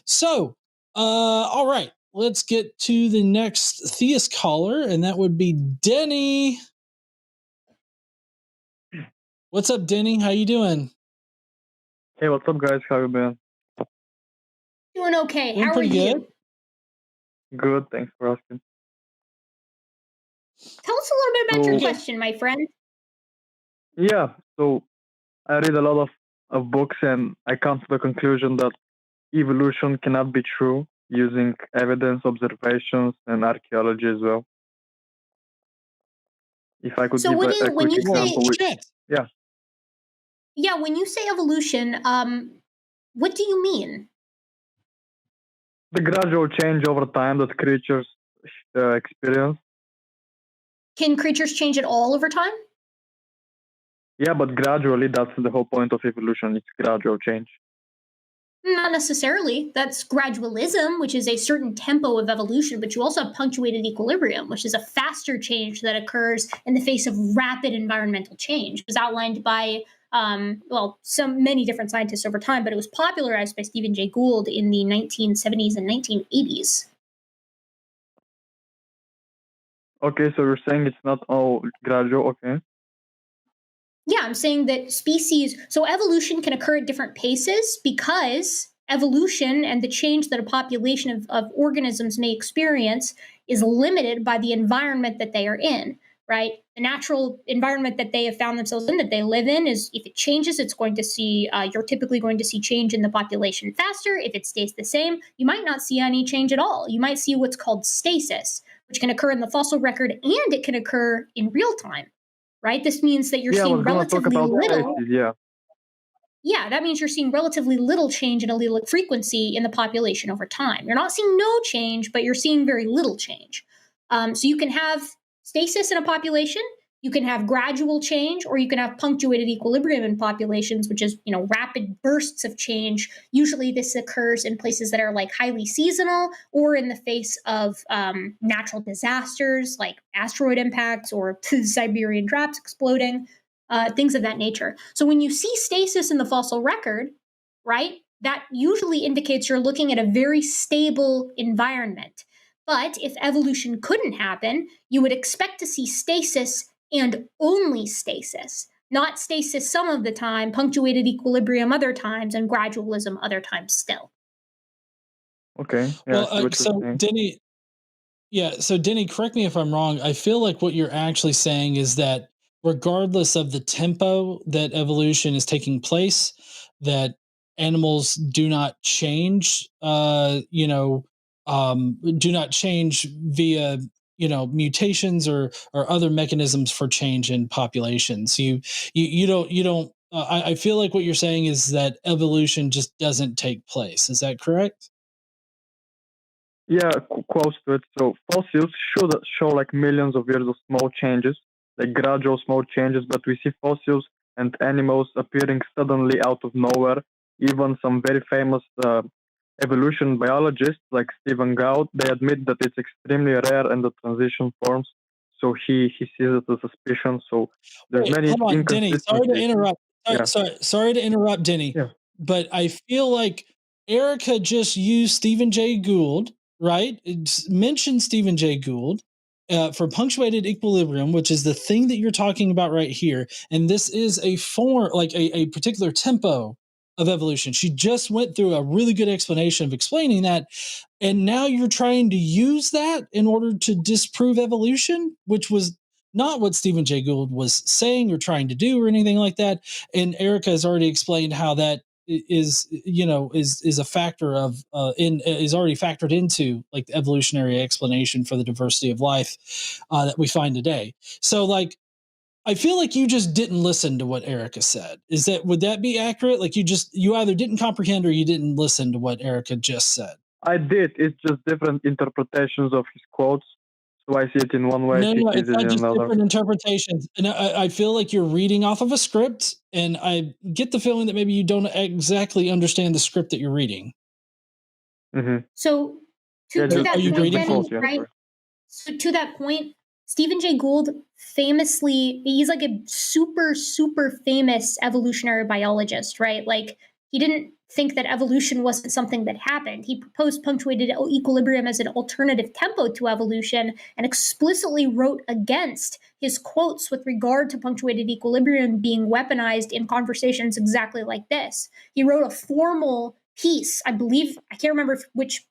So, all right, let's get to the next theist caller, and that would be Denny. What's up, Denny? How you doing? Hey, what's up, guys? How you been? Doing okay. Doing How are pretty you? good. Good, thanks for asking. Tell us a little bit about your So, question, my friend. yeah, so I read a lot of books and I come to the conclusion that evolution cannot be true using evidence, observations, and archaeology as well. If I could So give when a quick you say example. Yeah, when you say evolution, what do you mean? the gradual change over time that creatures experience. Can creatures change at all over time? Yeah, but gradually, that's the whole point of evolution. It's gradual change. Not necessarily. That's gradualism, which is a certain tempo of evolution, but you also have punctuated equilibrium, which is a faster change that occurs in the face of rapid environmental change. It was outlined by many different scientists over time, but it was popularized by Stephen Jay Gould in the 1970s and 1980s. Okay, so you're saying it's not all gradual, okay? Yeah, I'm saying that so evolution can occur at different paces because evolution and the change that a population of organisms may experience is limited by the environment that they are in, right? The natural environment that they have found themselves in, that they live in, is if it changes, you're typically going to see change in the population faster. If it stays the same, you might not see any change at all. You might see what's called stasis, which can occur in the fossil record and it can occur in real time. Right? This means that you're seeing relatively little. Yeah, that means you're seeing relatively little change in allelic frequency in the population over time. You're not seeing no change, but you're seeing very little change. So you can have stasis in a population, you can have gradual change, or you can have punctuated equilibrium in populations, which is, rapid bursts of change. Usually this occurs in places that are like highly seasonal or in the face of natural disasters like asteroid impacts or Siberian droughts exploding, things of that nature. So when you see stasis in the fossil record, right, that usually indicates you're looking at a very stable environment. But if evolution couldn't happen, you would expect to see stasis and only stasis, not stasis some of the time, punctuated equilibrium other times, and gradualism other times still. Okay. Yeah, well, so Denny, correct me if I'm wrong. I feel like what you're actually saying is that regardless of the tempo that evolution is taking place, that animals do not change, do not change via mutations or other mechanisms for change in populations. You don't. I feel like what you're saying is that evolution just doesn't take place. Is that correct? Yeah, close to it. So fossils show like millions of years of small changes, like gradual small changes, but we see fossils and animals appearing suddenly out of nowhere. Even some very famous evolution biologists like Stephen Gould, they admit that it's extremely rare and the transition forms. So he sees it as suspicion. So there's many Denny, sorry to interrupt. Sorry to interrupt, Denny. Yeah. But I feel like Erika just used Stephen Jay Gould, right? It's mentioned Stephen Jay Gould for punctuated equilibrium, which is the thing that you're talking about right here. And this is a form, like a particular tempo of evolution. She just went through a really good explanation of explaining that. And now you're trying to use that in order to disprove evolution, which was not what Stephen Jay Gould was saying or trying to do or anything like that. And Erika has already explained how that is a factor of is already factored into like the evolutionary explanation for the diversity of life that we find today. So like, I feel like you just didn't listen to what Erika said. Would that be accurate? Like you either didn't comprehend or you didn't listen to what Erika just said. I did. It's just different interpretations of his quotes. So I see it in one way. No, it's not just different interpretations. And I feel like you're reading off of a script, and I get the feeling that maybe you don't exactly understand the script that you're reading. Mm-hmm. So to that point, Denny, right? So to that point, Stephen Jay Gould famously, he's like a super, super famous evolutionary biologist, right? Like he didn't think that evolution wasn't something that happened. He proposed punctuated equilibrium as an alternative tempo to evolution and explicitly wrote against his quotes with regard to punctuated equilibrium being weaponized in conversations exactly like this. He wrote a formal piece, I believe, I can't remember which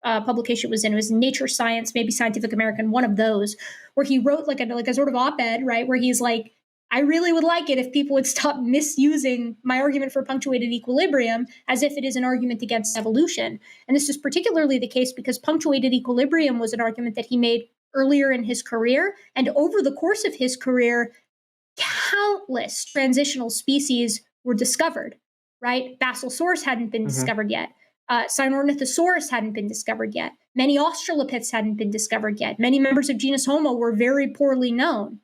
publication it was in. It was Nature Science, maybe Scientific American, one of those, where he wrote like a sort of op-ed, right, where he's like, I really would like it if people would stop misusing my argument for punctuated equilibrium as if it is an argument against evolution. And this is particularly the case because punctuated equilibrium was an argument that he made earlier in his career. And over the course of his career, countless transitional species were discovered, right? Basilosaurus hadn't been discovered yet. Sinornithosaurus hadn't been discovered yet. Many australopiths hadn't been discovered yet. Many members of genus Homo were very poorly known.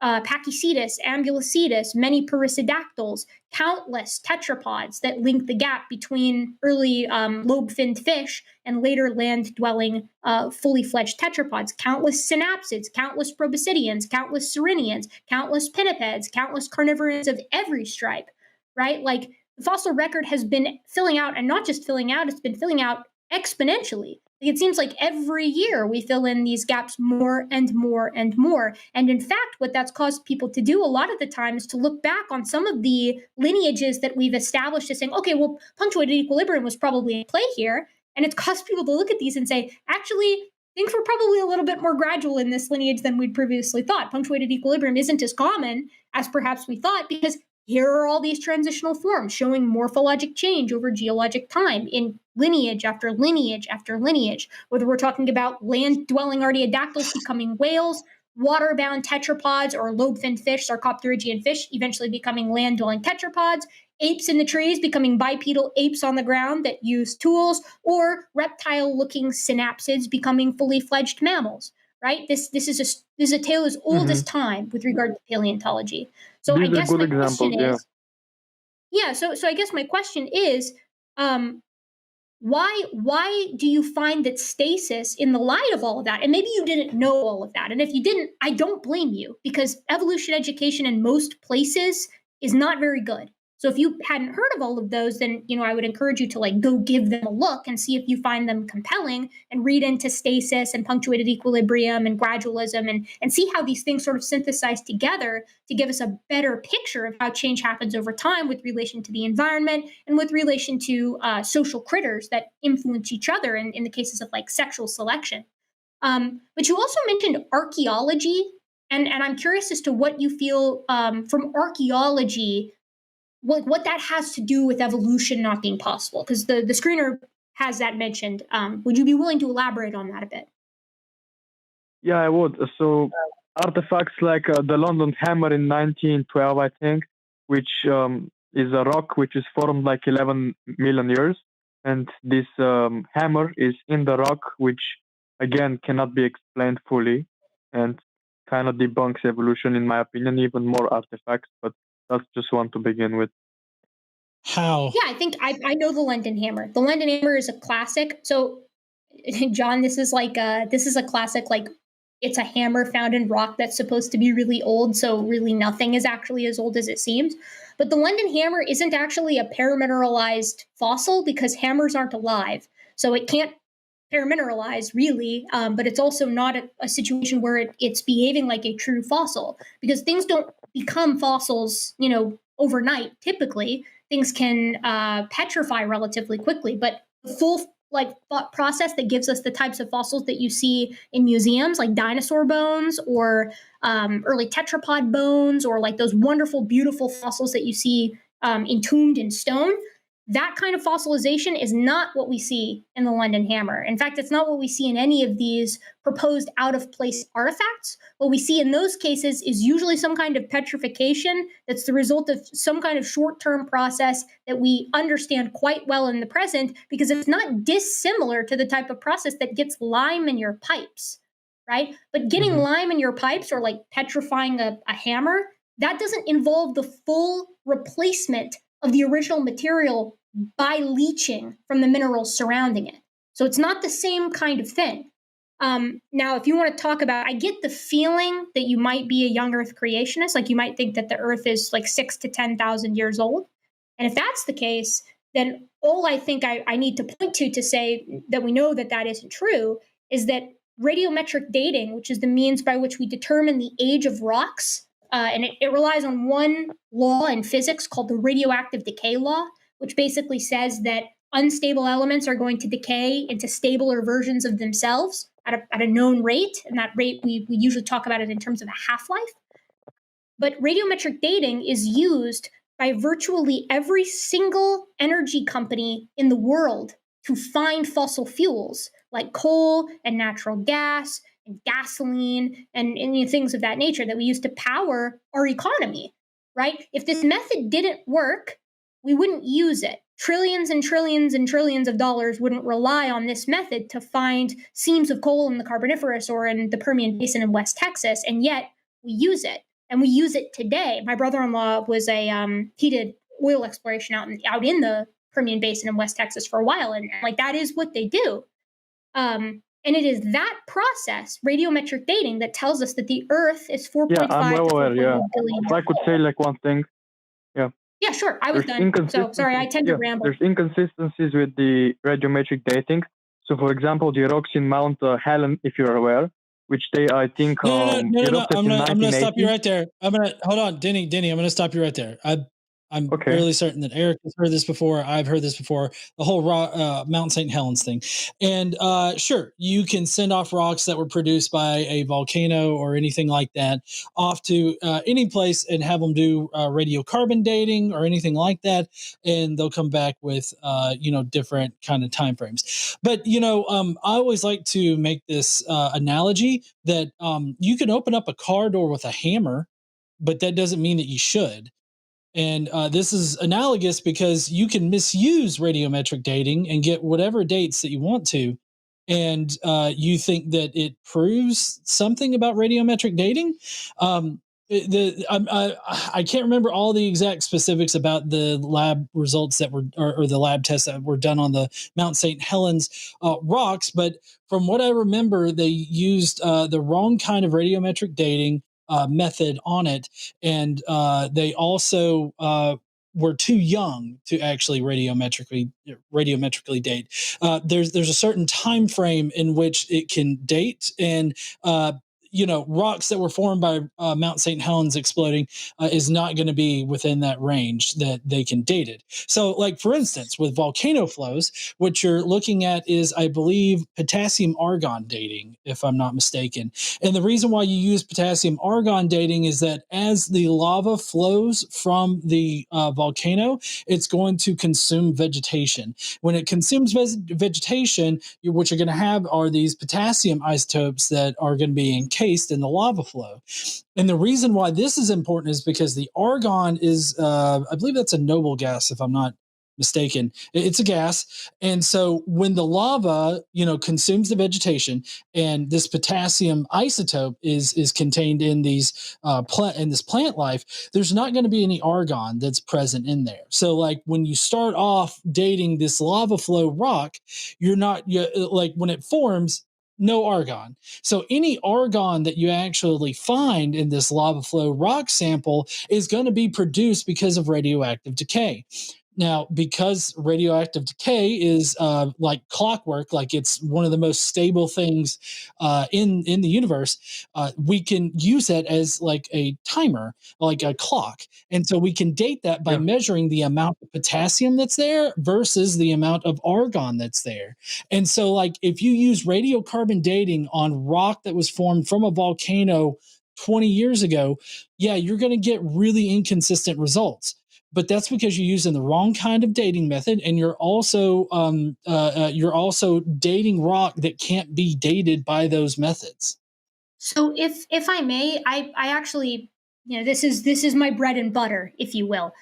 Pachycetus, Ambulocetus, many perissodactyls, countless tetrapods that link the gap between early lobe-finned fish and later land-dwelling fully fledged tetrapods, countless synapsids, countless proboscideans, countless sirenians, countless pinnipeds, countless carnivorans of every stripe, right? Like the fossil record has been filling out, and not just filling out, it's been filling out exponentially. It seems like every year we fill in these gaps more and more and more. And in fact, what that's caused people to do a lot of the time is to look back on some of the lineages that we've established as saying, okay, well, punctuated equilibrium was probably in play here. And it's caused people to look at these and say, actually, things were probably a little bit more gradual in this lineage than we'd previously thought. Punctuated equilibrium isn't as common as perhaps we thought because here are all these transitional forms showing morphologic change over geologic time in lineage after lineage after lineage, whether we're talking about land-dwelling artiodactyls becoming whales, water-bound tetrapods or lobe-finned fish, sarcopterygian fish, eventually becoming land-dwelling tetrapods, apes in the trees becoming bipedal apes on the ground that use tools, or reptile-looking synapsids becoming fully fledged mammals. Right? This is a tale as old as time with regard to paleontology. So These I guess my question is, So I guess my question is, why do you find that stasis, in the light of all of that, and maybe you didn't know all of that, and if you didn't, I don't blame you because evolution education in most places is not very good. So if you hadn't heard of all of those, then I would encourage you to like go give them a look and see if you find them compelling and read into stasis and punctuated equilibrium and gradualism and see how these things sort of synthesize together to give us a better picture of how change happens over time with relation to the environment and with relation to social critters that influence each other in the cases of like sexual selection. But you also mentioned archaeology, and I'm curious as to what you feel from archaeology, what that has to do with evolution not being possible, because the screener has that mentioned. Would you be willing to elaborate on that a bit? Yeah, I would. So artifacts like the London hammer in 1912, I think, which is a rock which is formed like 11 million years. And this hammer is in the rock, which again cannot be explained fully and kind of debunks evolution, in my opinion, even more artifacts. But that's just one to begin with. How? Yeah, I think I know the London hammer. The London hammer is a classic. So, John, this is a classic. Like, it's a hammer found in rock that's supposed to be really old. So really, nothing is actually as old as it seems. But the London hammer isn't actually a paramineralized fossil because hammers aren't alive. So it can't paramineralize really, but it's also not a situation where it's behaving like a true fossil because things don't become fossils, overnight. Typically, things can petrify relatively quickly, but the full thought process that gives us the types of fossils that you see in museums, like dinosaur bones or early tetrapod bones, or like those wonderful, beautiful fossils that you see entombed in stone. That kind of fossilization is not what we see in the London hammer. In fact, it's not what we see in any of these proposed out-of-place artifacts. What we see in those cases is usually some kind of petrification that's the result of some kind of short-term process that we understand quite well in the present because it's not dissimilar to the type of process that gets lime in your pipes, right? But getting lime in your pipes or like petrifying a hammer, that doesn't involve the full replacement of the original material by leaching from the minerals surrounding it. So it's not the same kind of thing. Now, if you want to talk about, I get the feeling that you might be a young Earth creationist, like you might think that the Earth is like 6,000 to 10,000 years old. And if that's the case, then all I think I need to point to say that we know that that isn't true is that radiometric dating, which is the means by which we determine the age of rocks, and it relies on one law in physics called the radioactive decay law, which basically says that unstable elements are going to decay into stabler versions of themselves at a known rate. And that rate, we usually talk about it in terms of a half-life. But radiometric dating is used by virtually every single energy company in the world to find fossil fuels like coal and natural gas and gasoline and things of that nature that we use to power our economy, right? If this method didn't work, we wouldn't use it. Trillions and trillions and trillions of dollars wouldn't rely on this method to find seams of coal in the Carboniferous or in the Permian Basin in West Texas, and yet we use it. And we use it today. My brother-in-law was he did oil exploration out in the Permian Basin in West Texas for a while, and like that is what they do. And it is that process, radiometric dating, that tells us that the Earth is 4.5 I'm well to 4.1 aware, billion. If I could say like one thing. Yeah, sure. I was done. So sorry, I tend to ramble. There's inconsistencies with the radiometric dating. So, for example, the rocks in Mount Helen, if you're aware, which they, I think, No. erupted I'm in gonna stop you 1980. right there. Hold on, Denny. I'm gonna stop you right there. I'm Okay. fairly certain that Eric has heard this before. I've heard this before. The whole Mount Saint Helens thing, and sure, you can send off rocks that were produced by a volcano or anything like that off to any place and have them do radiocarbon dating or anything like that, and they'll come back with different kind of time frames. But I always like to make this analogy that you can open up a car door with a hammer, but that doesn't mean that you should. And this is analogous because you can misuse radiometric dating and get whatever dates that you want to. And you think that it proves something about radiometric dating. I can't remember all the exact specifics about the lab results that were, or the lab tests that were done on the Mount St. Helens rocks. But from what I remember, they used the wrong kind of radiometric dating method on it, and they also were too young to actually radiometrically date. There's a certain time frame in which it can date, and rocks that were formed by Mount St. Helens exploding is not going to be within that range that they can date it. So, like for instance, with volcano flows, what you're looking at is, I believe, potassium argon dating, if I'm not mistaken. And the reason why you use potassium argon dating is that as the lava flows from the volcano, it's going to consume vegetation. When it consumes vegetation, what you're going to have are these potassium isotopes that are going to be encased in the lava flow. And the reason why this is important is because the argon is, I believe that's a noble gas, if I'm not mistaken. It's a gas. And so when the lava, consumes the vegetation, and this potassium isotope is contained in these in this plant life, there's not going to be any argon that's present in there. So like when you start off dating this lava flow rock, like when it forms, no argon. So any argon that you actually find in this lava flow rock sample is going to be produced because of radioactive decay. Now, because radioactive decay is like clockwork, like it's one of the most stable things in the universe, we can use it as like a timer, like a clock. And so we can date that by measuring the amount of potassium that's there versus the amount of argon that's there. And so, like, if you use radiocarbon dating on rock that was formed from a volcano 20 years ago, you're going to get really inconsistent results. But that's because you're using the wrong kind of dating method, and you're also dating rock that can't be dated by those methods. So, if I may, I actually, this is my bread and butter, if you will.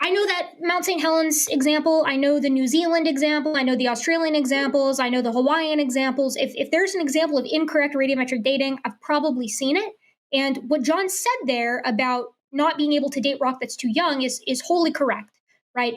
I know that Mount St. Helens example. I know the New Zealand example. I know the Australian examples. I know the Hawaiian examples. If there's an example of incorrect radiometric dating, I've probably seen it. And what John said there about not being able to date rock that's too young is wholly correct, right?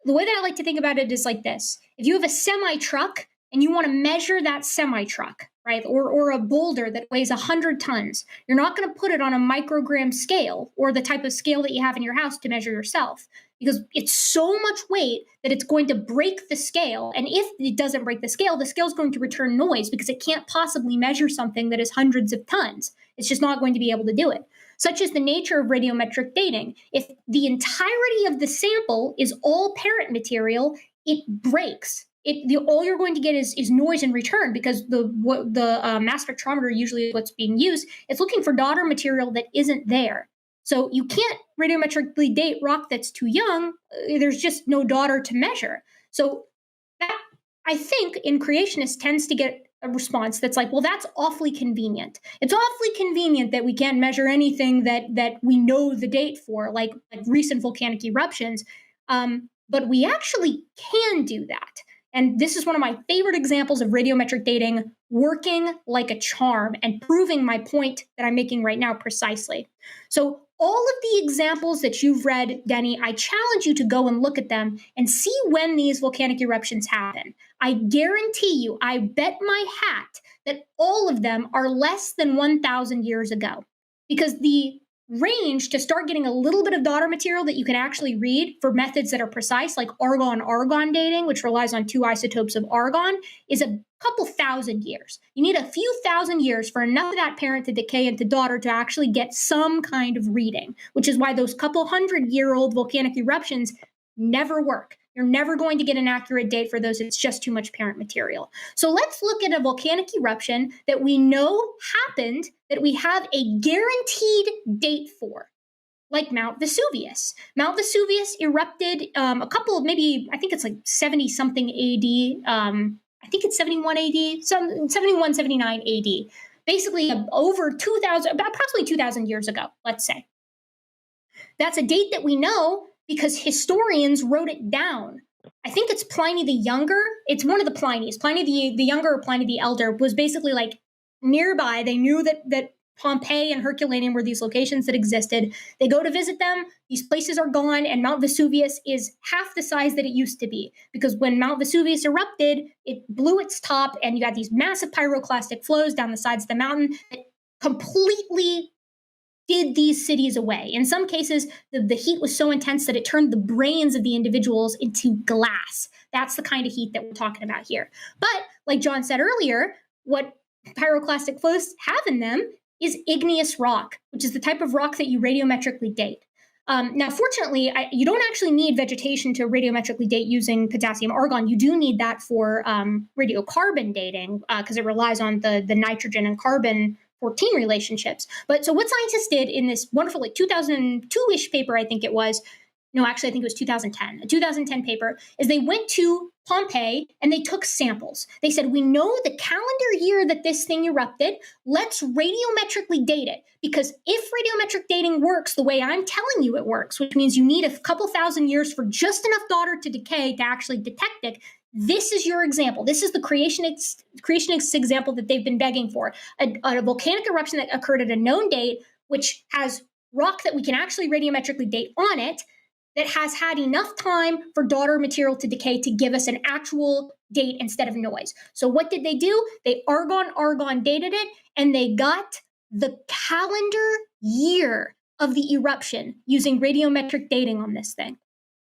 The way that I like to think about it is like this. If you have a semi-truck and you want to measure that semi-truck, right, or a boulder that weighs 100 tons, you're not going to put it on a microgram scale or the type of scale that you have in your house to measure yourself. because it's so much weight that it's going to break the scale. And if it doesn't break the scale is going to return noise because it can't possibly measure something that is hundreds of tons. It's just not going to be able to do it. Such is the nature of radiometric dating. If the entirety of the sample is all parent material, it breaks. All you're going to get is noise in return because the mass spectrometer usually is what's being used. It's looking for daughter material that isn't there. So you can't radiometrically date rock that's too young. There's just no daughter to measure. So that, I think, in creationist tends to get a response that's like, well, that's awfully convenient. It's awfully convenient that we can't measure anything that we know the date for, like recent volcanic eruptions. But we actually can do that. And this is one of my favorite examples of radiometric dating working like a charm and proving my point that I'm making right now precisely. So all of the examples that you've read, Denny, I challenge you to go and look at them and see when these volcanic eruptions happen. I guarantee you, I bet my hat that all of them are less than 1,000 years ago. Because the range to start getting a little bit of daughter material that you can actually read for methods that are precise, like argon-argon dating, which relies on 2 isotopes of argon, is a couple thousand years. You need a few thousand years for enough of that parent to decay into daughter to actually get some kind of reading, which is why those couple 100-year-old volcanic eruptions never work. You're never going to get an accurate date for those. It's just too much parent material. So let's look at a volcanic eruption that we know happened, that we have a guaranteed date for, like Mount Vesuvius. Mount Vesuvius erupted a couple of, maybe, I think it's like 70-something AD. I think it's 71 AD, 71, 79 AD. Basically over 2,000, approximately 2,000 years ago, let's say. That's a date that we know because historians wrote it down. I think it's Pliny the Younger. It's one of the Plinies. Pliny the Younger or Pliny the Elder was basically like nearby. They knew that Pompeii and Herculaneum were these locations that existed. They go to visit them. These places are gone, and Mount Vesuvius is half the size that it used to be. Because when Mount Vesuvius erupted, it blew its top, and you got these massive pyroclastic flows down the sides of the mountain that completely did these cities away. In some cases, the heat was so intense that it turned the brains of the individuals into glass. That's the kind of heat that we're talking about here. But like John said earlier, what pyroclastic flows have in them is igneous rock, which is the type of rock that you radiometrically date. Now, fortunately, you don't actually need vegetation to radiometrically date using potassium argon. You do need that for radiocarbon dating because it relies on the nitrogen and carbon 14 relationships. But so what scientists did in this wonderful 2002-ish paper, I think it was, no, actually, I think it was 2010, a 2010 paper, is they went to Pompeii and they took samples. They said, we know the calendar year that this thing erupted. Let's radiometrically date it. Because if radiometric dating works the way I'm telling you it works, which means you need a couple thousand years for just enough daughter to decay to actually detect it, this is your example. This is the creationist example that they've been begging for. A volcanic eruption that occurred at a known date, which has rock that we can actually radiometrically date on it, that has had enough time for daughter material to decay to give us an actual date instead of noise. So what did they do? They argon dated it, and they got the calendar year of the eruption using radiometric dating on this thing.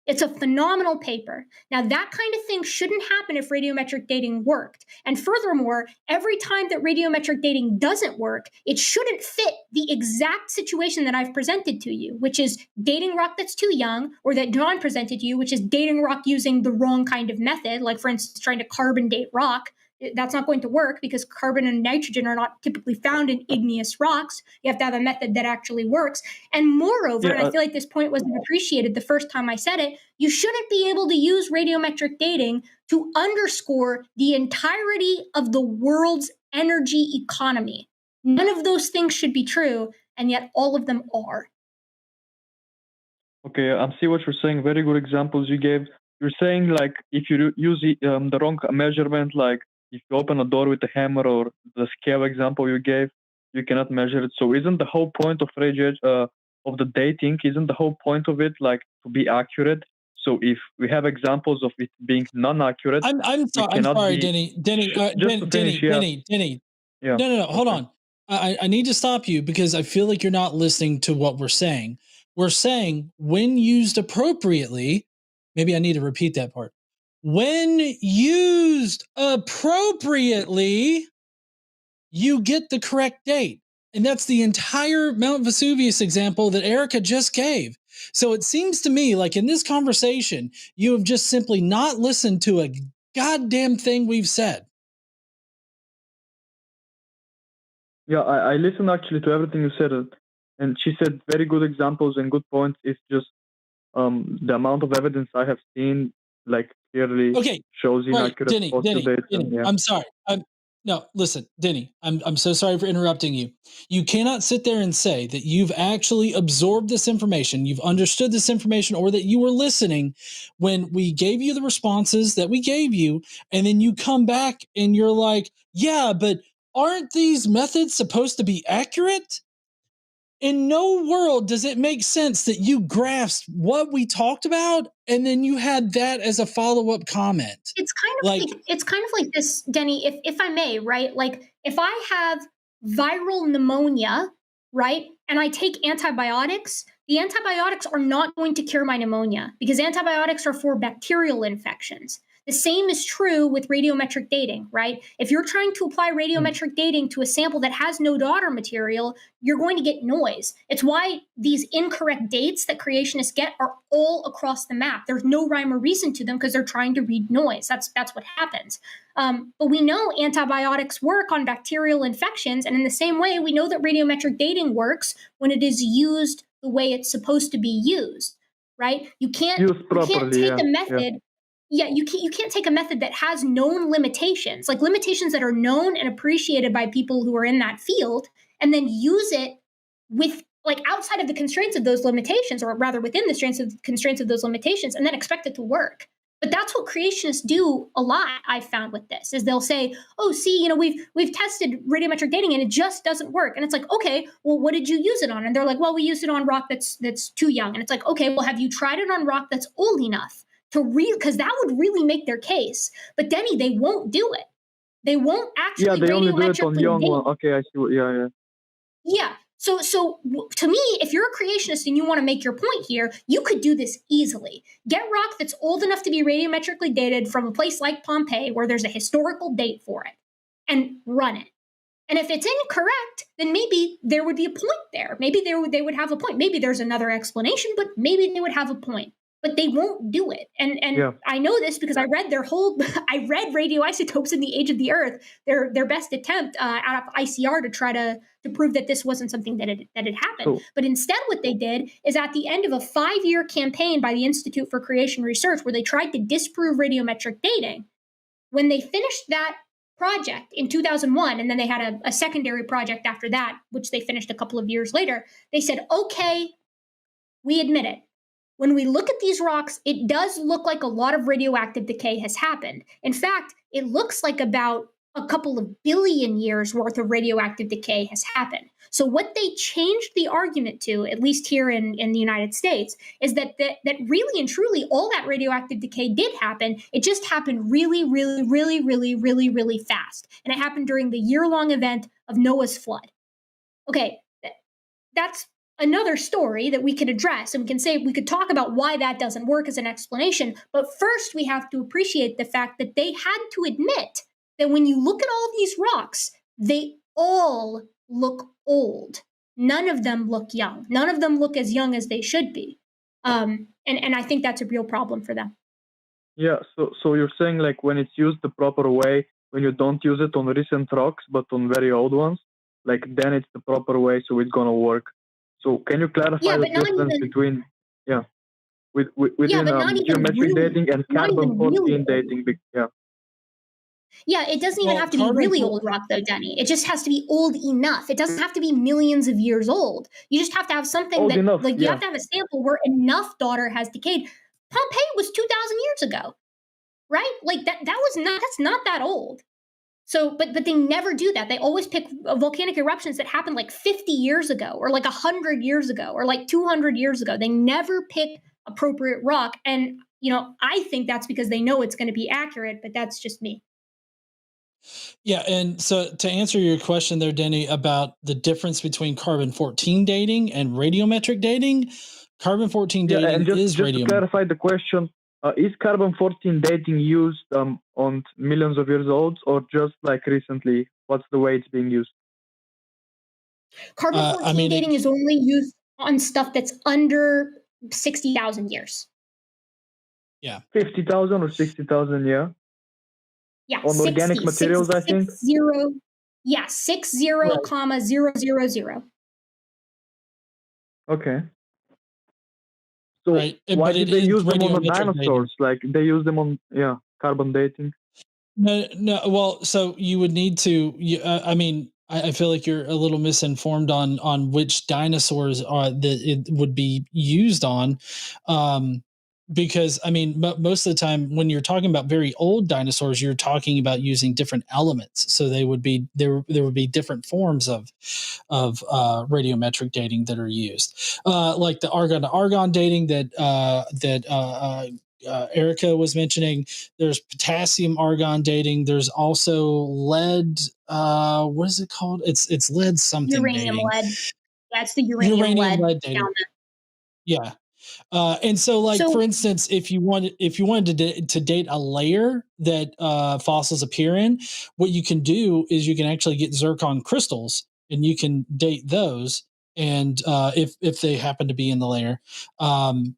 It's a phenomenal paper. Now, that kind of thing shouldn't happen if radiometric dating worked. And furthermore, every time that radiometric dating doesn't work, it shouldn't fit the exact situation that I've presented to you, which is dating rock that's too young, or that John presented to you, which is dating rock using the wrong kind of method, like, for instance, trying to carbon date rock. That's not going to work because carbon and nitrogen are not typically found in igneous rocks. You have to have a method that actually works. And moreover, and I feel like this point wasn't appreciated the first time I said it, you shouldn't be able to use radiometric dating to underscore the entirety of the world's energy economy. None of those things should be true, and yet all of them are. Okay, I see what you're saying. Very good examples you gave. You're saying, like, if you use the wrong measurement, like if you open a door with a hammer, or the scale example you gave, you cannot measure it. So isn't the whole point of of the dating, isn't the whole point of it like to be accurate? So if we have examples of it being non-accurate, I'm sorry, Denny. Denny. Yeah. No. Hold on. I need to stop you because I feel like you're not listening to what we're saying. We're saying when used appropriately, maybe I need to repeat that part. When used appropriately, you get the correct date. And that's the entire Mount Vesuvius example that Erika just gave. So it seems to me like in this conversation, you have just simply not listened to a goddamn thing we've said. Yeah, I listened actually to everything you said, and she said very good examples and good points. It's just the amount of evidence I have seen, like, clearly shows inaccurate fossil data. Denny, yeah. I'm sorry. No, listen, Denny, I'm so sorry for interrupting you. You cannot sit there and say that you've actually absorbed this information, you've understood this information, or that you were listening when we gave you the responses that we gave you, and then you come back and you're like, yeah, but aren't these methods supposed to be accurate? In no world does it make sense that you grasped what we talked about and then you had that as a follow-up comment. It's kind of like this, Denny, if I may, right? Like if I have viral pneumonia, right, and I take antibiotics, the antibiotics are not going to cure my pneumonia because antibiotics are for bacterial infections. The same is true with radiometric dating, right? If you're trying to apply radiometric dating to a sample that has no daughter material, you're going to get noise. It's why these incorrect dates that creationists get are all across the map. There's no rhyme or reason to them because they're trying to read noise. That's what happens. But we know antibiotics work on bacterial infections, and in the same way, we know that radiometric dating works when it is used the way it's supposed to be used, right? You can't take a method. Yeah, you can't take a method that has known limitations, like limitations that are known and appreciated by people who are in that field, and then use it with like outside of the constraints of those limitations, or rather within the constraints of those limitations, and then expect it to work. But that's what creationists do a lot. I've found with this is they'll say, "Oh, see, we've tested radiometric dating and it just doesn't work." And it's like, "Okay, well, what did you use it on?" And they're like, "Well, we used it on rock that's too young." And it's like, "Okay, well, have you tried it on rock that's old enough?" Because that would really make their case. But Denny, they won't do it. They won't actually. Yeah, they only do it on young one. Okay, I see. Yeah. Yeah. So to me, if you're a creationist and you want to make your point here, you could do this easily. Get rock that's old enough to be radiometrically dated from a place like Pompeii, where there's a historical date for it, and run it. And if it's incorrect, then maybe there would be a point there. Maybe they would have a point. Maybe there's another explanation, but maybe they would have a point. But they won't do it. And I know this because I read I read Radioisotopes in the Age of the Earth, their best attempt out of ICR to try to prove that this wasn't something that had happened. But instead what they did is at the end of a 5-year campaign by the Institute for Creation Research, where they tried to disprove radiometric dating, when they finished that project in 2001, and then they had a secondary project after that, which they finished a couple of years later, they said, okay, we admit it. When we look at these rocks, it does look like a lot of radioactive decay has happened. In fact, it looks like about a couple of billion years worth of radioactive decay has happened. So what they changed the argument to, at least here in the United States, is that really and truly all that radioactive decay did happen. It just happened really, really, really, really, really, really fast. And it happened during the year-long event of Noah's flood. Okay, that's another story that we could address, and we could talk about why that doesn't work as an explanation. But first, we have to appreciate the fact that they had to admit that when you look at all of these rocks, they all look old. None of them look young. None of them look as young as they should be. And I think that's a real problem for them. Yeah, so you're saying like when it's used the proper way, when you don't use it on recent rocks, but on very old ones, like then it's the proper way, so it's going to work. So can you clarify the difference between within geometric dating and carbon-14 dating? Yeah, it doesn't even have to be really old rock, though, Denny. It just has to be old enough. It doesn't have to be millions of years old. You just have to have something you have to have a sample where enough daughter has decayed. Pompeii was 2,000 years ago, right? Like that's not that old. So, but they never do that. They always pick volcanic eruptions that happened like 50 years ago, or like 100 years ago, or like 200 years ago. They never pick appropriate rock. And, I think that's because they know it's going to be accurate, but that's just me. Yeah, and so to answer your question there, Denny, about the difference between carbon-14 dating and radiometric dating, Carbon-14 Yeah, dating and just is just to radiometric. clarify the question, is carbon-14 dating used on millions of years old or just like recently? What's the way it's being used? Carbon-14 dating is only used on stuff that's under 60,000 years. Yeah. 50,000 or 60,000, yeah? Yeah, On 60, organic materials, I think? 60, yeah, 60, Right. 0,000. Okay. So Right. why But did it they is use them on the radiometric dating. dinosaurs? Like they use them on, yeah, carbon dating? No. Well, so you would need to. I mean, I feel like you're a little misinformed on which dinosaurs are that it would be used on, because I mean, most of the time when you're talking about very old dinosaurs, you're talking about using different elements. So they would be there would be different forms of radiometric dating that are used, like the argon to argon dating that Erika was mentioning. There's potassium argon dating. There's also lead. What is it called? It's lead something Uranium dating. lead. That's the uranium lead dating. Yeah. And so, like for instance, if you wanted to date a layer that fossils appear in, what you can do is you can actually get zircon crystals, and you can date those. And if they happen to be in the layer,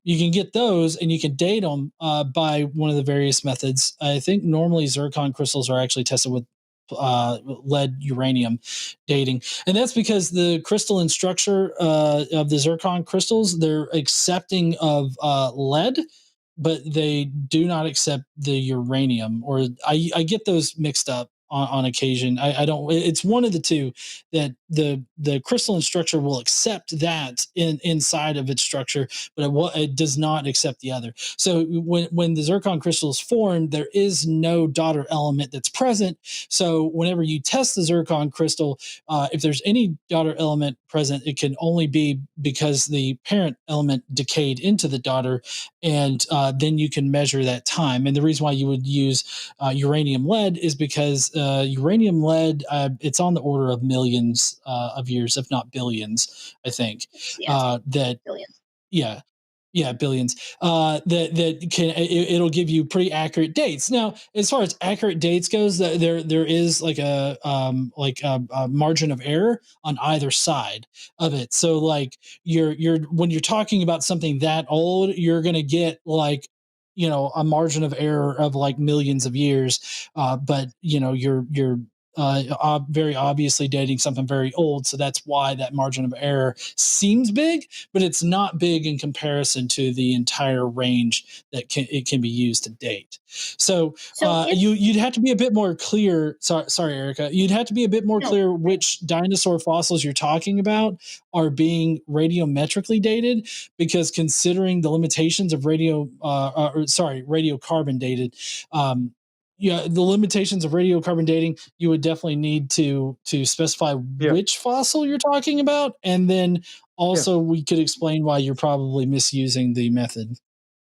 you can get those, and you can date them by one of the various methods. I think normally zircon crystals are actually tested with lead uranium dating, and that's because the crystalline structure of the zircon crystals, they're accepting of lead, but they do not accept the uranium. Or I get those mixed up on occasion. I don't. It's one of the two that the crystalline structure will accept that inside of its structure, but it does not accept the other. So when the zircon crystal is formed, there is no daughter element that's present. So whenever you test the zircon crystal, if there's any daughter element present, it can only be because the parent element decayed into the daughter, and then you can measure that time. And the reason why you would use uranium lead is because uranium lead, it's on the order of millions of years, if not billions, I think. That billions. Yeah, billions. That can it'll give you pretty accurate dates. Now, as far as accurate dates goes, there is like a margin of error on either side of it. So like you're when you're talking about something that old, you're gonna get like a margin of error of like millions of years. But you're very obviously dating something very old, so that's why that margin of error seems big, but it's not big in comparison to the entire range that it can be used to date. So you'd have to be a bit more clear. Sorry, Erika. You'd have to be a bit more clear which dinosaur fossils you're talking about are being radiometrically dated, because considering the limitations of radiocarbon dated, the limitations of radiocarbon dating, you would definitely need to specify which fossil you're talking about, and then also we could explain why you're probably misusing the method.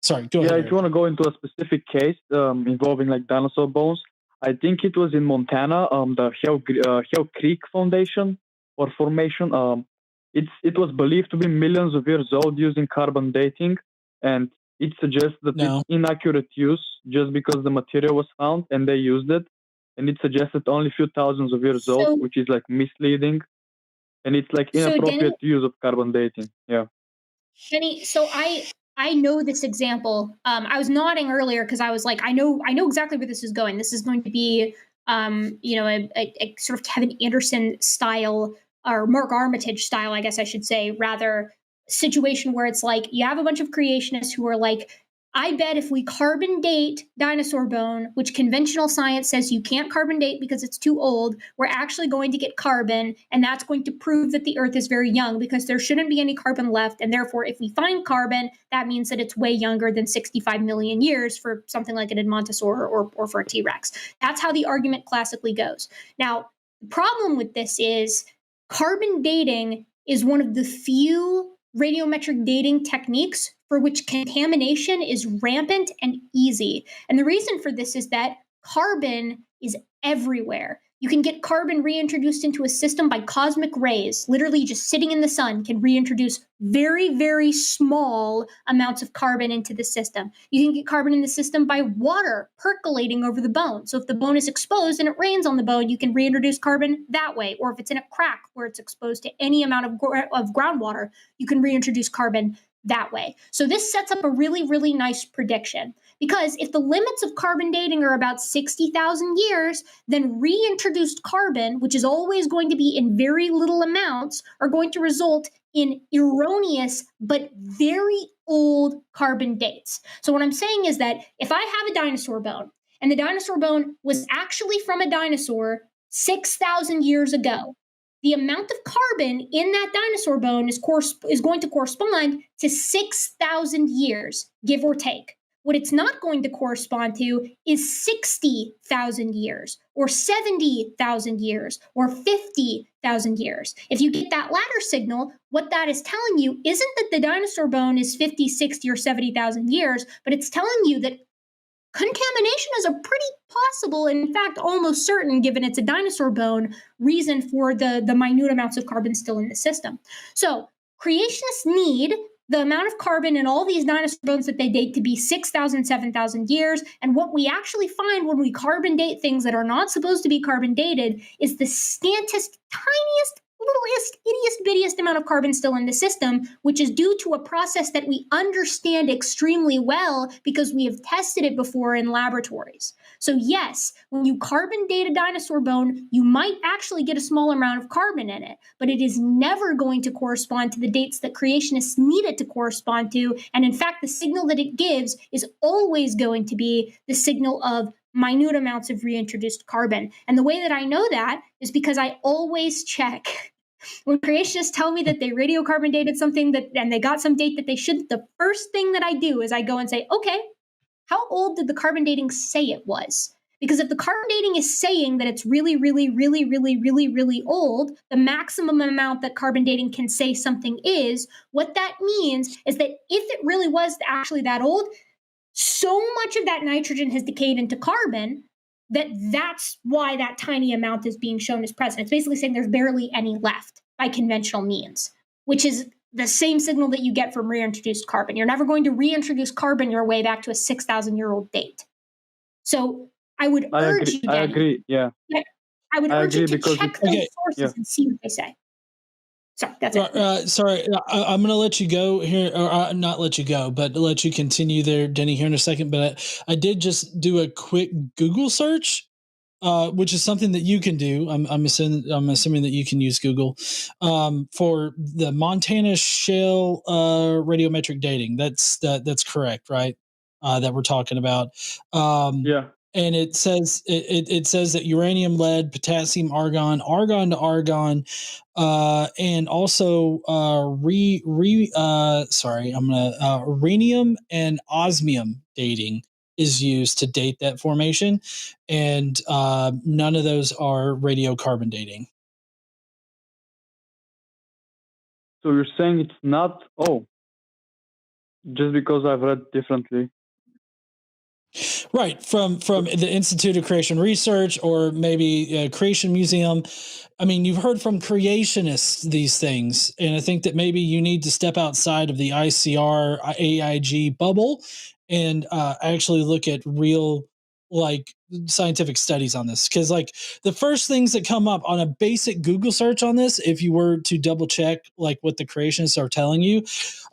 Sorry, go ahead. Yeah, if you want to go into a specific case involving like dinosaur bones, I think it was in Montana, the Hell Creek Foundation or formation. It was believed to be millions of years old using carbon dating, and it suggests that it's inaccurate use just because the material was found and they used it, and it suggests that only a few thousands of years old, which is like misleading, and it's like inappropriate use of carbon dating. Yeah. Denny, so I know this example. I was nodding earlier because I was like, I know exactly where this is going. This is going to be, a sort of Kevin Anderson style, or Mark Armitage style, I guess I should say, rather, situation where it's like you have a bunch of creationists who are like, I bet if we carbon date dinosaur bone, which conventional science says you can't carbon date because it's too old, we're actually going to get carbon, and that's going to prove that the Earth is very young because there shouldn't be any carbon left. And therefore, if we find carbon, that means that it's way younger than 65 million years for something like an Edmontosaur or for a T Rex. That's how the argument classically goes. Now, the problem with this is carbon dating is one of the few radiometric dating techniques for which contamination is rampant and easy. And the reason for this is that carbon is everywhere. You can get carbon reintroduced into a system by cosmic rays. Literally just sitting in the sun can reintroduce very, very small amounts of carbon into the system. You can get carbon in the system by water percolating over the bone. So if the bone is exposed and it rains on the bone, you can reintroduce carbon that way. Or if it's in a crack where it's exposed to any amount of groundwater, you can reintroduce carbon that way. So this sets up a really, really nice prediction. Because if the limits of carbon dating are about 60,000 years, then reintroduced carbon, which is always going to be in very little amounts, are going to result in erroneous but very old carbon dates. So what I'm saying is that if I have a dinosaur bone, and the dinosaur bone was actually from a dinosaur 6,000 years ago, the amount of carbon in that dinosaur bone is going to correspond to 6,000 years, give or take. What it's not going to correspond to is 60,000 years, or 70,000 years, or 50,000 years. If you get that latter signal, what that is telling you isn't that the dinosaur bone is 50, 60, or 70,000 years, but it's telling you that contamination is a pretty possible, in fact, almost certain, given it's a dinosaur bone, reason for the minute amounts of carbon still in the system. So creationists need the amount of carbon in all these dinosaur bones that they date to be 6,000, 7,000 years. And what we actually find when we carbon date things that are not supposed to be carbon dated is the scantest, tiniest, littlest, ittiest, bittiest amount of carbon still in the system, which is due to a process that we understand extremely well because we have tested it before in laboratories. So yes, when you carbon date a dinosaur bone, you might actually get a small amount of carbon in it, but it is never going to correspond to the dates that creationists need it to correspond to. And in fact, the signal that it gives is always going to be the signal of minute amounts of reintroduced carbon. And the way that I know that is because I always check. When creationists tell me that they radiocarbon dated something and they got some date that they shouldn't, the first thing that I do is I go and say, okay, how old did the carbon dating say it was? Because if the carbon dating is saying that it's really, really, really, really, really, really old, the maximum amount that carbon dating can say something is, what that means is that if it really was actually that old, so much of that nitrogen has decayed into carbon that's why that tiny amount is being shown as present. It's basically saying there's barely any left by conventional means, which is the same signal that you get from reintroduced carbon. You're never going to reintroduce carbon your way back to a 6,000-year-old date. So I would urge you, Denny, I agree, yeah. I would urge you to check those sources and see what they say. Sorry, that's it. Sorry, I'm going to let you go here, or not let you go, but let you continue there, Denny, here in a second. But I did just do a quick Google search, which is something that you can do. I'm assuming that you can use Google for the Montana shale radiometric dating. That's correct, right? That we're talking about. Yeah. And it says it says that uranium, lead, potassium, argon to argon, and also rhenium and osmium dating is used to date that formation, and none of those are radiocarbon dating. So you're saying it's not? Oh, just because I've read differently. Right, from the Institute of Creation Research or maybe Creation Museum. I mean, you've heard from creationists these things, and I think that maybe you need to step outside of the ICR AIG bubble and actually look at real scientific studies on this, because the first things that come up on a basic Google search on this, if you were to double check what the creationists are telling you,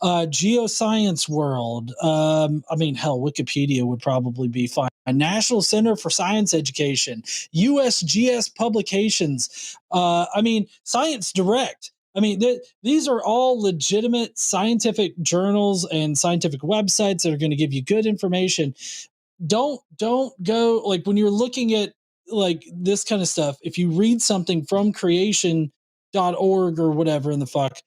Geoscience World, I mean, hell, Wikipedia would probably be fine. National Center for Science Education, USGS Publications, I mean, Science Direct. I mean, these are all legitimate scientific journals and scientific websites that are going to give you good information. Don't go when you're looking at this kind of stuff. If you read something from creation.org or whatever in the fuck,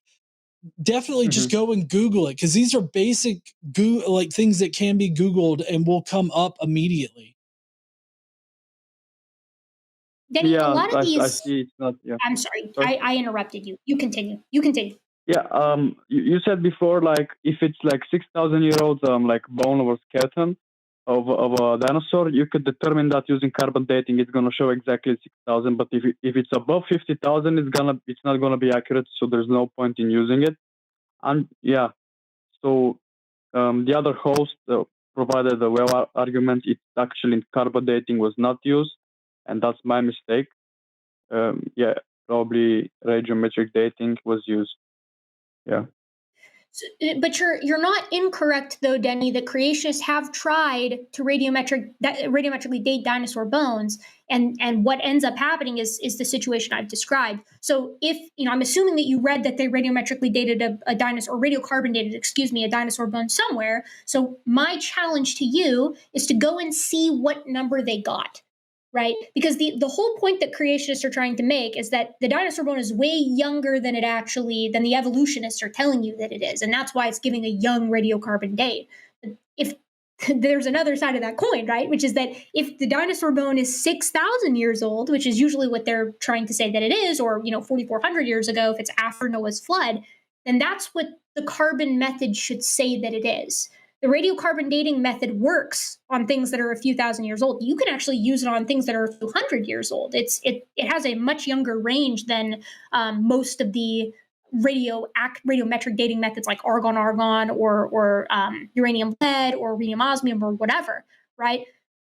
definitely just go and Google it, because these are basic things that can be Googled and will come up immediately. Denny, a lot of these. I see it's not. Yeah. I'm sorry. I interrupted you. You continue. Yeah. You said before, if it's 6,000-year-old bone or skeleton, of a dinosaur, you could determine that using carbon dating. It's going to show exactly 6,000. But if it's above 50,000, it's not going to be accurate. So there's no point in using it. And yeah, so the other host provided a well argument. It actually carbon dating was not used, and that's my mistake. Yeah, probably radiometric dating was used. Yeah. So, but you're not incorrect though, Denny. That creationists have tried to radiometrically date dinosaur bones, and what ends up happening is the situation I've described. So if I'm assuming that you read that they radiometrically dated a dinosaur, or radiocarbon dated, a dinosaur bone somewhere. So my challenge to you is to go and see what number they got. Right? Because the whole point that creationists are trying to make is that the dinosaur bone is way younger than the evolutionists are telling you that it is. And that's why it's giving a young radiocarbon date. If there's another side of that coin, right? Which is that if the dinosaur bone is 6,000 years old, which is usually what they're trying to say that it is, or 4,400 years ago, if it's after Noah's flood, then that's what the carbon method should say that it is. The radiocarbon dating method works on things that are a few thousand years old. You can actually use it on things that are a few hundred years old. It has a much younger range than most of the radiometric dating methods like argon or uranium lead or rhenium osmium or whatever, right?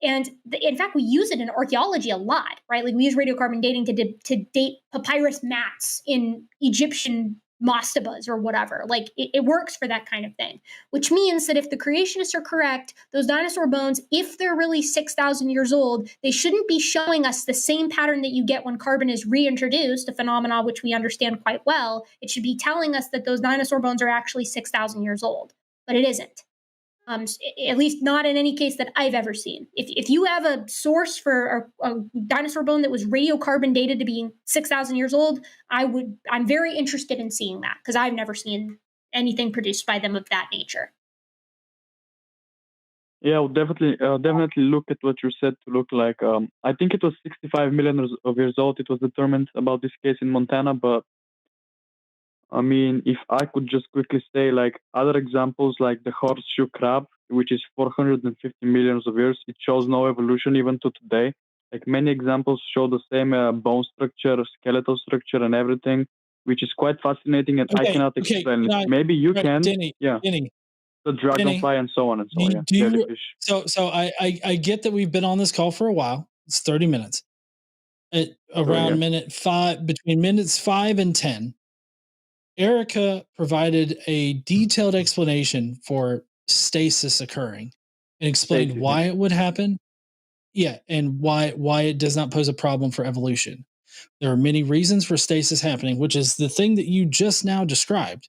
And in fact, we use it in archaeology a lot, right? Like we use radiocarbon dating to date papyrus mats in Egyptian mastabas or whatever. Like it works for that kind of thing, which means that if the creationists are correct, those dinosaur bones, if they're really 6,000 years old, they shouldn't be showing us the same pattern that you get when carbon is reintroduced, a phenomenon which we understand quite well. It should be telling us that those dinosaur bones are actually 6,000 years old, but it isn't. At least not in any case that I've ever seen. If you have a source for a dinosaur bone that was radiocarbon dated to being 6,000 years old, I'm very interested in seeing that because I've never seen anything produced by them of that nature. Yeah, I'll definitely look at what you said to look like. I think it was 65 million of years old. It was determined about this case in Montana, but I mean, if I could just quickly say, like other examples, like the horseshoe crab, which is 450 millions of years, it shows no evolution even to today. Like many examples show the same bone structure, skeletal structure, and everything, which is quite fascinating, and I cannot explain it. Maybe you can. Denny, yeah. Denny, the dragonfly and so on and so on. Yeah. Jellyfish. So I get that we've been on this call for a while. It's 30 minutes. At around between minutes 5 and 10, Erika provided a detailed explanation for stasis occurring and explained why it would happen. Yeah, and why it does not pose a problem for evolution. There are many reasons for stasis happening, which is the thing that you just now described.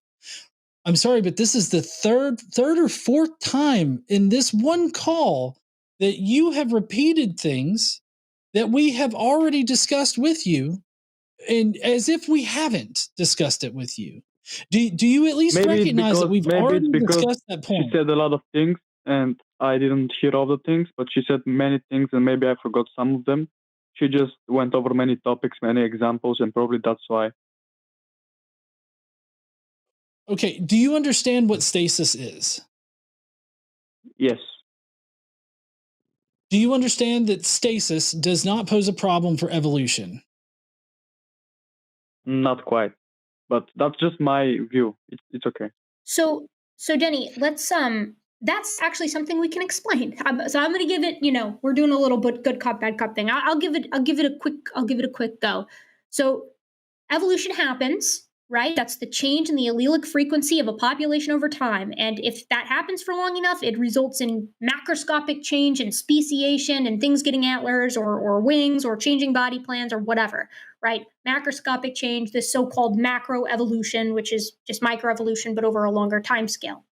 I'm sorry, but this is the third or fourth time in this one call that you have repeated things that we have already discussed with you, and as if we haven't discussed it with you. Do you at least recognize that we've already discussed that point? She said a lot of things, and I didn't hear all the things, but she said many things, and maybe I forgot some of them. She just went over many topics, many examples, and probably that's why. Okay, do you understand what stasis is? Yes. Do you understand that stasis does not pose a problem for evolution? Not quite, but that's just my view. It's okay. So Denny, let's that's actually something we can explain. So I'm going to give it, we're doing a little bit good cop, bad cop thing. I'll give it a quick go. So evolution happens, right? That's the change in the allelic frequency of a population over time. And if that happens for long enough, it results in macroscopic change and speciation and things getting antlers or wings or changing body plans or whatever, right? Macroscopic change, this so-called macroevolution, which is just microevolution, but over a longer time scale.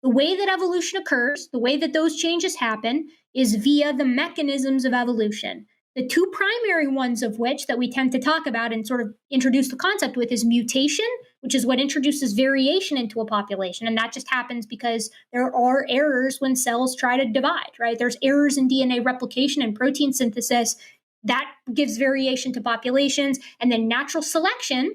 The way that evolution occurs, the way that those changes happen, is via the mechanisms of evolution. The two primary ones of which that we tend to talk about and sort of introduce the concept with is mutation, which is what introduces variation into a population. And that just happens because there are errors when cells try to divide, right? There's errors in DNA replication and protein synthesis. That gives variation to populations. And then natural selection,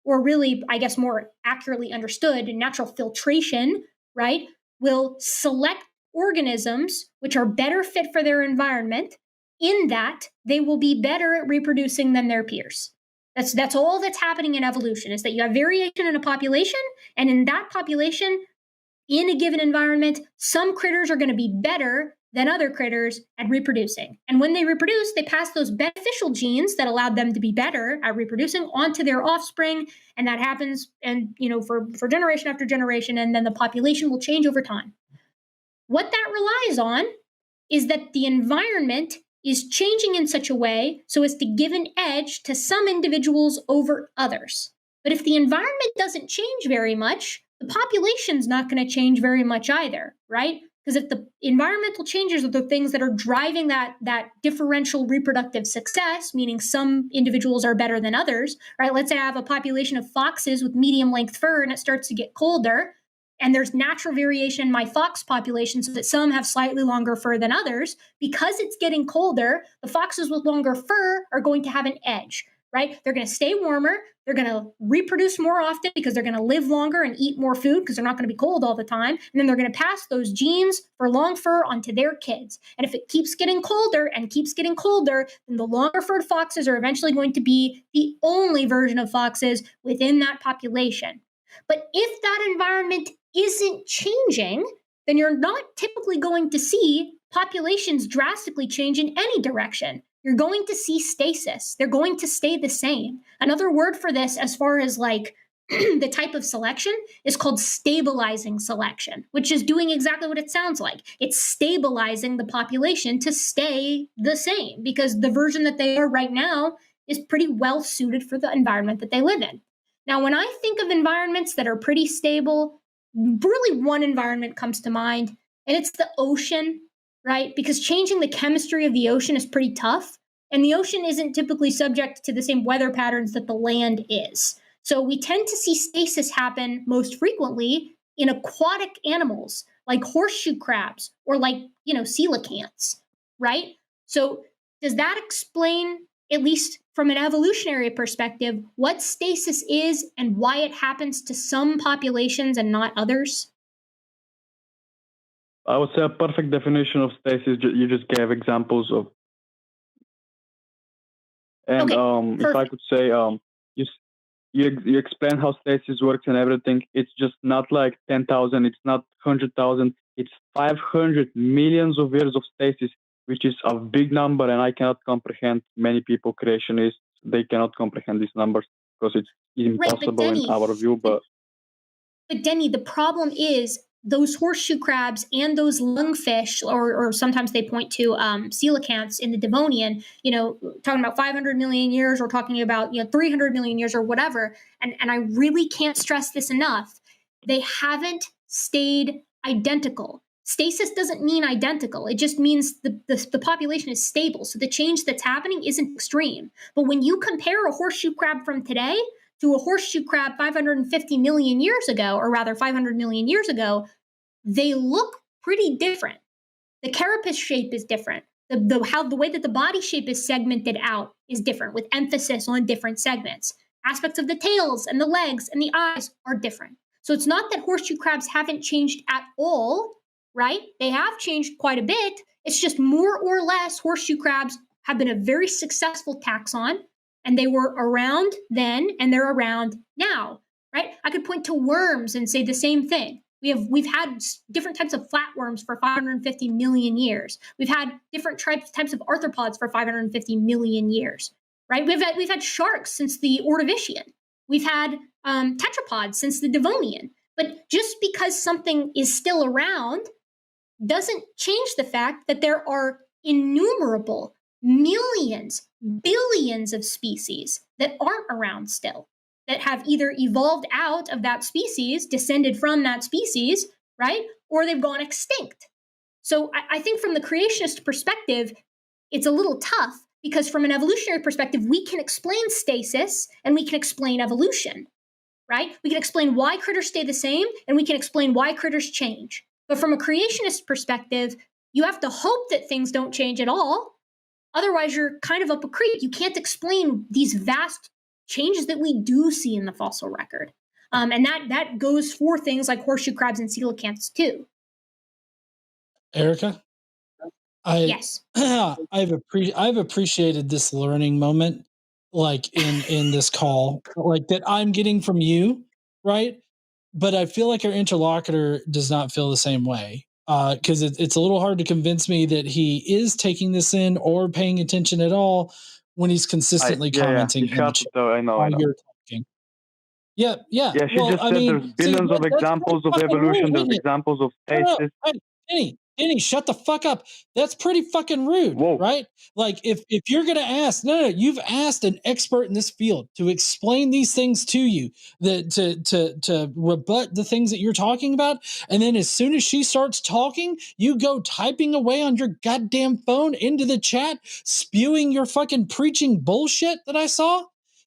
or really, I guess more accurately understood, natural filtration, right, will select organisms which are better fit for their environment, in that they will be better at reproducing than their peers. That's all that's happening in evolution, is that you have variation in a population, and in that population, in a given environment, some critters are going to be better than other critters at reproducing. And when they reproduce, they pass those beneficial genes that allowed them to be better at reproducing onto their offspring, and that happens for generation after generation, and then the population will change over time. What that relies on is that the environment is changing in such a way so as to give an edge to some individuals over others. But if the environment doesn't change very much, the population's not going to change very much either, right? Because if the environmental changes are the things that are driving that differential reproductive success, meaning some individuals are better than others, right? Let's say I have a population of foxes with medium length fur and it starts to get colder, and there's natural variation in my fox population so that some have slightly longer fur than others. Because it's getting colder, the foxes with longer fur are going to have an edge, right? They're going to stay warmer. They're going to reproduce more often because they're going to live longer and eat more food because they're not going to be cold all the time. And then they're going to pass those genes for long fur onto their kids. And if it keeps getting colder and keeps getting colder, then the longer furred foxes are eventually going to be the only version of foxes within that population. But if that environment isn't changing, then you're not typically going to see populations drastically change in any direction. You're going to see stasis. They're going to stay the same. Another word for this, as far as the type of selection, is called stabilizing selection, which is doing exactly what it sounds like. It's stabilizing the population to stay the same because the version that they are right now is pretty well suited for the environment that they live in. Now, when I think of environments that are pretty stable, really one environment comes to mind, and it's the ocean, right? Because changing the chemistry of the ocean is pretty tough, and the ocean isn't typically subject to the same weather patterns that the land is. So we tend to see stasis happen most frequently in aquatic animals like horseshoe crabs or coelacanths, right? So does that explain, at least from an evolutionary perspective, what stasis is and why it happens to some populations and not others? I would say a perfect definition of stasis. You just gave examples of, and Okay, if I could say, you explain how stasis works and everything. It's just not like 10,000. It's not 100,000. It's 500 millions of years of stasis, which is a big number, and I cannot comprehend. Many people, creationists, they cannot comprehend these numbers because it's impossible in our view. But Denny, the problem is those horseshoe crabs and those lungfish, or sometimes they point to coelacanths in the Devonian, talking about 500 million years or talking about 300 million years or whatever. And I really can't stress this enough. They haven't stayed identical. Stasis doesn't mean identical. It just means the population is stable. So the change that's happening isn't extreme. But when you compare a horseshoe crab from today to a horseshoe crab 550 million years ago, or rather 500 million years ago, they look pretty different. The carapace shape is different. The way that the body shape is segmented out is different, with emphasis on different segments. Aspects of the tails and the legs and the eyes are different. So it's not that horseshoe crabs haven't changed at all, right? They have changed quite a bit. It's just more or less horseshoe crabs have been a very successful taxon, and they were around then and they're around now, right? I could point to worms and say the same thing. We've had different types of flatworms for 550 million years. We've had different types of arthropods for 550 million years, right? We've had sharks since the Ordovician. We've had tetrapods since the Devonian. But just because something is still around doesn't change the fact that there are innumerable millions, billions of species that aren't around still, that have either evolved out of that species, descended from that species, right? Or they've gone extinct. So I think from the creationist perspective, it's a little tough because from an evolutionary perspective, we can explain stasis and we can explain evolution, right? We can explain why critters stay the same and we can explain why critters change. But from a creationist perspective, you have to hope that things don't change at all. Otherwise, you're kind of up a creek. You can't explain these vast changes that we do see in the fossil record. And that goes for things like horseshoe crabs and coelacanths too. Erika, Yes. I've appreciated this learning moment, like in this call, like that I'm getting from you, right? But I feel like our interlocutor does not feel the same way, because it's a little hard to convince me that he is taking this in or paying attention at all when he's consistently Yeah. commenting He in the shot chat it though. I know. while you're talking. Yeah, yeah. Yeah, she Well, just I said mean, there's see, billions of that's pretty examples of fucking rude, evolution. There's isn't it? examples of No, stasis. hey, Denny, shut the fuck up. That's pretty fucking rude, Whoa. right? Like if you're gonna ask, no, you've asked an expert in this field to explain these things to you, that to rebut the things that you're talking about, and then as soon as she starts talking, you go typing away on your goddamn phone into the chat, spewing your fucking preaching bullshit that I saw.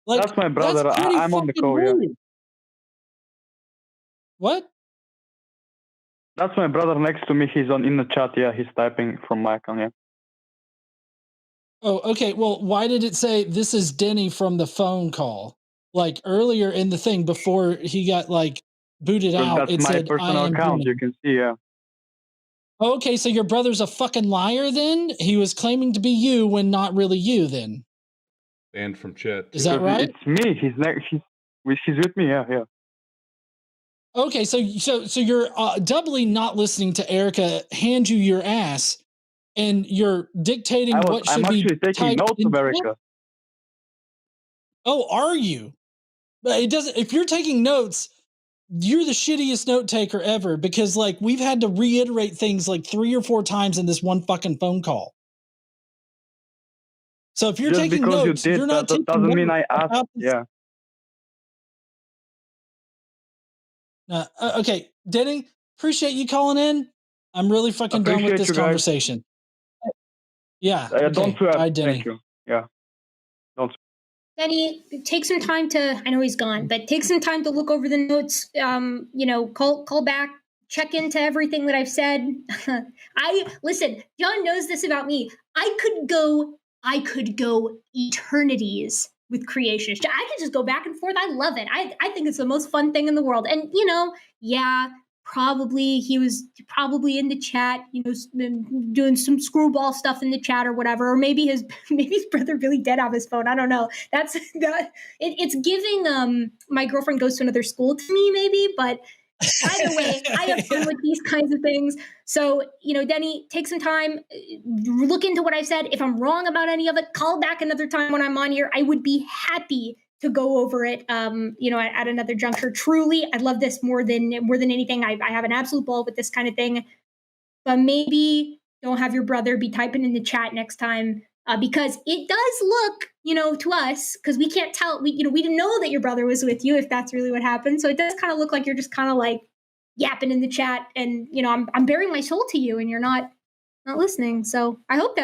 Like That's my brother. that's pretty I'm on the fucking call. Yeah. rude. What? That's my brother next to me. He's in the chat. Yeah, he's typing from my account. Yeah. Oh, okay. Well, why did it say this is Denny from the phone call? Like earlier in the thing before he got like booted Because out, that's it my said I personal am account. You Denny. can see. Yeah. Okay, so your brother's a fucking liar then? He was claiming to be you when not really you then. Banned from chat. Is that right? It's me. He's with me. Yeah. Okay, so you're doubly not listening to Erika hand you your ass, and you're dictating what should I'm be actually taking typed notes of into it? Erika. Oh, are you? But it doesn't. If you're taking notes, you're the shittiest note taker ever, because like we've had to reiterate things like 3 or 4 times in this one fucking phone call. So if you're Just taking because notes, you did you're not that taking doesn't mean notes I asked. about this. Yeah. Okay, Denny, appreciate you calling in. I'm really fucking done with Appreciate this you guys. conversation. Yeah. Don't Okay. swear. Bye, Denny. Thank you. Yeah. Don't. Denny, take some time to, I know he's gone, but take some time to look over the notes, call back, check into everything that I've said. Listen, John knows this about me. I could go eternities with creationist. I could just go back and forth. I love it. I think it's the most fun thing in the world. And, probably he was probably in the chat, doing some screwball stuff in the chat or whatever, or maybe his brother really did have his phone. I don't know. It's giving my girlfriend goes to another school to me, maybe, but either way, I have fun with these kinds of things. So, Denny, take some time, look into what I said. If I'm wrong about any of it, call back another time when I'm on here. I would be happy to go over it, at another juncture. Truly, I love this more than anything. I have an absolute ball with this kind of thing. But maybe don't have your brother be typing in the chat next time, because it does look, to us, because we can't tell. We didn't know that your brother was with you, if that's really what happened. So it does kind of look like you're just kind of like yapping in the chat, and I'm bearing my soul to you, and you're not listening. So I hope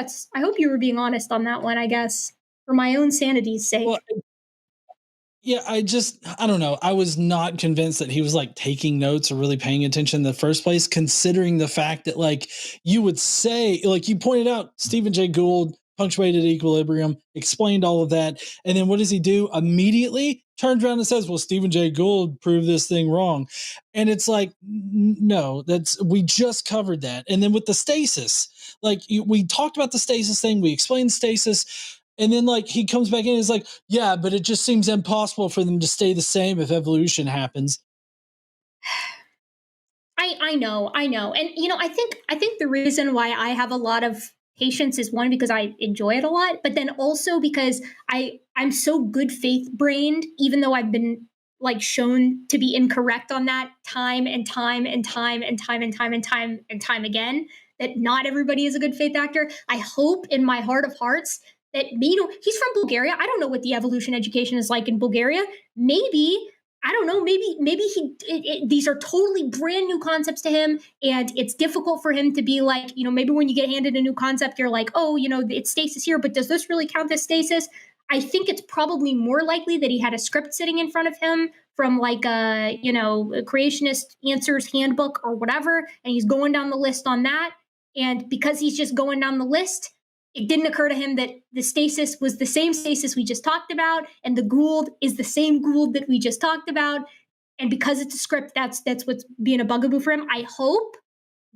you were being honest on that one, I guess, for my own sanity's sake. Well, yeah, I don't know. I was not convinced that he was like taking notes or really paying attention in the first place, considering the fact that like you would say, like you pointed out, Stephen Jay Gould, punctuated equilibrium, explained all of that. And then what does he do? Immediately turns around and says, well, Stephen Jay Gould proved this thing wrong. And it's like, no, we just covered that. And then with the stasis, like we talked about the stasis thing, we explained stasis. And then like he comes back in and is like, yeah, but it just seems impossible for them to stay the same if evolution happens. I know. And I think the reason why I have a lot of patience is, one, because I enjoy it a lot, but then also because I'm so good faith brained, even though I've been like shown to be incorrect on that time and time and time and time and time and time and time again, that not everybody is a good faith actor. I hope in my heart of hearts that, he's from Bulgaria. I don't know what the evolution education is like in Bulgaria. Maybe, I don't know, maybe these are totally brand new concepts to him, and it's difficult for him to be like, maybe when you get handed a new concept, you're like, oh, it's stasis here, but does this really count as stasis? I think it's probably more likely that he had a script sitting in front of him from like a creationist answers handbook or whatever, and he's going down the list on that. And because he's just going down the list, it didn't occur to him that the stasis was the same stasis we just talked about, and the Gould is the same Gould that we just talked about. And because it's a script, that's what's being a bugaboo for him. I hope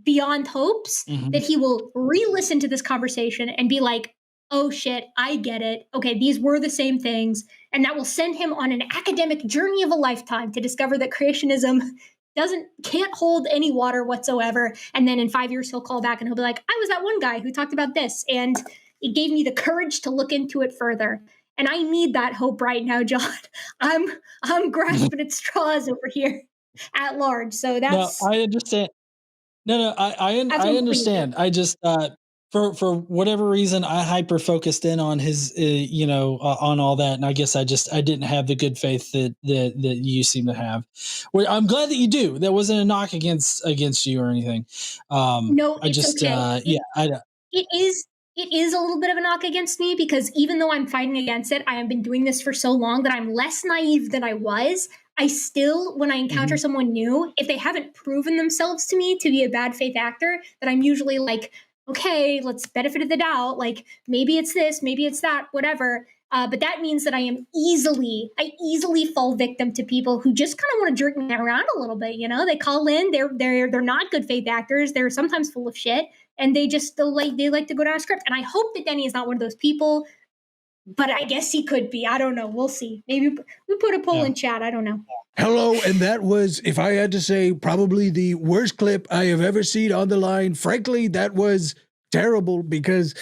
beyond hopes Mhm. that he will re-listen to this conversation and be like, oh shit, I get it. Okay, these were the same things. And that will send him on an academic journey of a lifetime to discover that creationism can't hold any water whatsoever. And then in 5 years, he'll call back and he'll be like, I was that one guy who talked about this. And it gave me the courage to look into it further. And I need that hope right now, John. I'm grasping at straws over here at large. So that's No, I understand. No, I that's what I'm understand. I just for whatever reason I hyper focused in on his on all that, and I guess I didn't have the good faith that you seem to have. Well, I'm glad that you do. That wasn't a knock against you or anything. No, I it's just okay. I It is a little bit of a knock against me because even though I'm fighting against it, I have been doing this for so long that I'm less naive than I was. I still, when I encounter someone new, if they haven't proven themselves to me to be a bad faith actor, that I'm usually like, okay, let's benefit of the doubt. Like maybe it's this, maybe it's that, whatever. But that means that I easily fall victim to people who just kind of want to jerk me around a little bit. You know, they call in, they're not good faith actors. They're sometimes full of shit, and they like to go down a script. And I hope that Denny is not one of those people, but I guess he could be. I don't know. We'll see. Maybe we put a poll in chat. I don't know. Hello, and that was, if I had to say, probably the worst clip I have ever seen on the line. Frankly, that was terrible because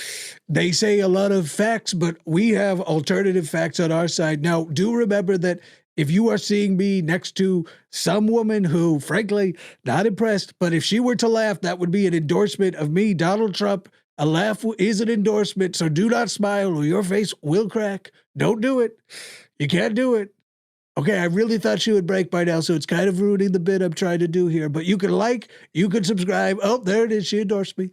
they say a lot of facts, but we have alternative facts on our side. Now, do remember that if you are seeing me next to some woman who, frankly, not impressed, but if she were to laugh, that would be an endorsement of me, Donald Trump. A laugh is an endorsement, so do not smile or your face will crack. Don't do it. You can't do it. Okay, I really thought she would break by now, so it's kind of ruining the bit I'm trying to do here. But you can like, you can subscribe. Oh, there it is. She endorsed me.